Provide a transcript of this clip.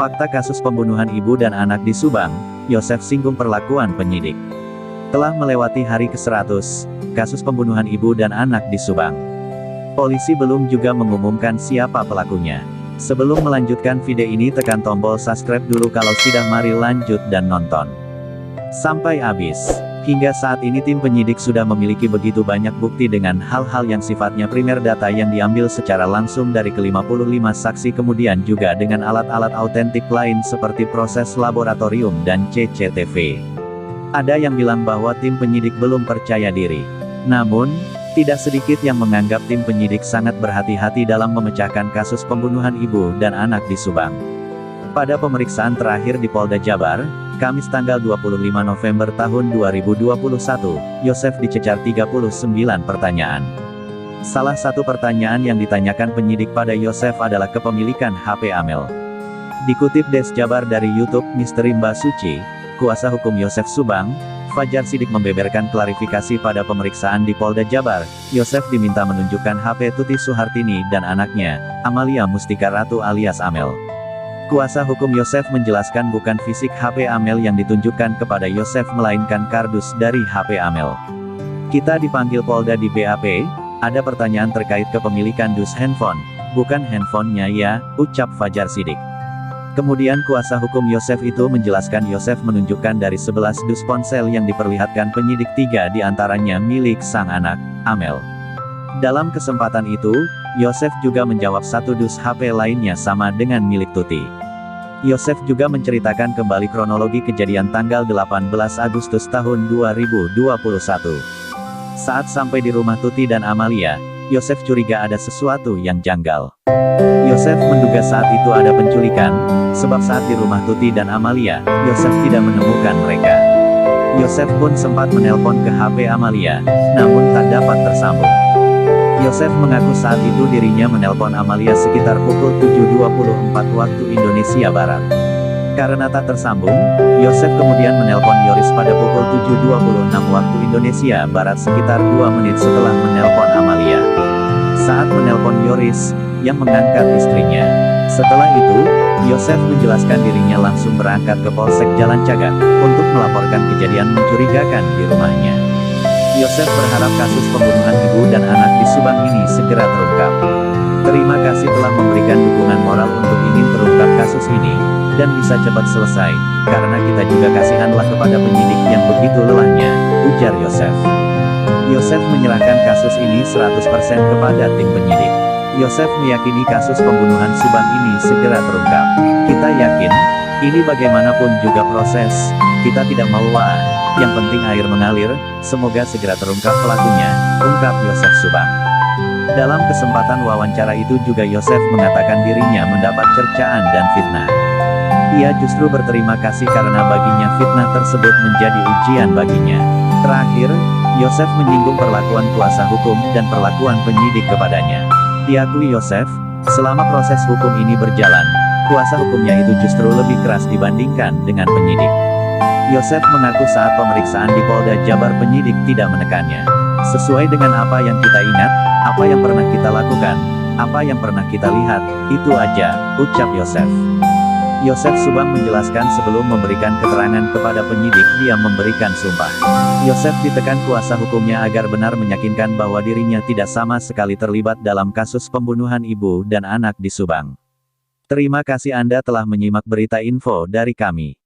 Fakta kasus pembunuhan ibu dan anak di Subang, Yosef singgung perlakuan penyidik. Telah melewati hari ke-100, kasus pembunuhan ibu dan anak di Subang. Polisi belum juga mengumumkan siapa pelakunya. Sebelum melanjutkan video ini tekan tombol subscribe dulu kalau sudah, mari lanjut dan nonton sampai habis. Hingga saat ini tim penyidik sudah memiliki begitu banyak bukti dengan hal-hal yang sifatnya primer, data yang diambil secara langsung dari ke-55 saksi, kemudian juga dengan alat-alat autentik lain seperti proses laboratorium dan CCTV. Ada yang bilang bahwa tim penyidik belum percaya diri. Namun, tidak sedikit yang menganggap tim penyidik sangat berhati-hati dalam memecahkan kasus pembunuhan ibu dan anak di Subang. Pada pemeriksaan terakhir di Polda Jabar, Kamis tanggal 25 November tahun 2021, Yosef dicecar 39 pertanyaan. Salah satu pertanyaan yang ditanyakan penyidik pada Yosef adalah kepemilikan HP Amel. Dikutip Des Jabar dari YouTube Misteri Mbak Suci, kuasa hukum Yosef Subang, Fajar Sidik membeberkan klarifikasi pada pemeriksaan di Polda Jabar. Yosef diminta menunjukkan HP Tuti Suhartini dan anaknya, Amalia Mustika Ratu alias Amel. Kuasa hukum Yosef menjelaskan bukan fisik HP Amel yang ditunjukkan kepada Yosef melainkan kardus dari HP Amel. Kita dipanggil Polda di BAP, ada pertanyaan terkait kepemilikan dus handphone, bukan handphonenya ya, ucap Fajar Sidik. Kemudian kuasa hukum Yosef itu menjelaskan Yosef menunjukkan dari 11 dus ponsel yang diperlihatkan penyidik, 3 diantaranya milik sang anak, Amel. Dalam kesempatan itu, Yosef juga menjawab 1 dus HP lainnya sama dengan milik Tuti. Yosef juga menceritakan kembali kronologi kejadian tanggal 18 Agustus tahun 2021. Saat sampai di rumah Tuti dan Amalia, Yosef curiga ada sesuatu yang janggal. Yosef menduga saat itu ada penculikan, sebab saat di rumah Tuti dan Amalia, Yosef tidak menemukan mereka. Yosef pun sempat menelpon ke HP Amalia, namun tak dapat tersambung. Yosef mengaku saat itu dirinya menelpon Amalia sekitar pukul 7.24 waktu Indonesia Barat. Karena tak tersambung, Yosef kemudian menelpon Yoris pada pukul 7.26 waktu Indonesia Barat, sekitar 2 menit setelah menelpon Amalia. Saat menelpon Yoris, yang mengangkat istrinya. Setelah itu, Yosef menjelaskan dirinya langsung berangkat ke Polsek Jalan Cagak, untuk melaporkan kejadian mencurigakan di rumahnya. Yosef berharap kasus pembunuhan ibu dan anak di Subang ini segera terungkap. Terima kasih telah memberikan dukungan moral untuk ingin terungkap kasus ini, dan bisa cepat selesai, karena kita juga kasihanlah kepada penyidik yang begitu lelahnya, ujar Yosef. Yosef menyerahkan kasus ini 100% kepada tim penyidik. Yosef meyakini kasus pembunuhan Subang ini segera terungkap. Kita yakin, ini bagaimanapun juga proses, kita tidak mau wah, yang penting air mengalir, semoga segera terungkap pelakunya, ungkap Yosef Subang. Dalam kesempatan wawancara itu juga Yosef mengatakan dirinya mendapat cercaan dan fitnah. Ia justru berterima kasih karena baginya fitnah tersebut menjadi ujian baginya. Terakhir, Yosef menyinggung perlakuan kuasa hukum dan perlakuan penyidik kepadanya. Diakui Yosef, selama proses hukum ini berjalan, kuasa hukumnya itu justru lebih keras dibandingkan dengan penyidik. Yosef mengaku saat pemeriksaan di Polda Jabar penyidik tidak menekannya. Sesuai dengan apa yang kita ingat, apa yang pernah kita lakukan, apa yang pernah kita lihat, itu aja, ucap Yosef. Yosef Subang menjelaskan sebelum memberikan keterangan kepada penyidik dia memberikan sumpah. Yosef ditekan kuasa hukumnya agar benar meyakinkan bahwa dirinya tidak sama sekali terlibat dalam kasus pembunuhan ibu dan anak di Subang. Terima kasih Anda telah menyimak berita info dari kami.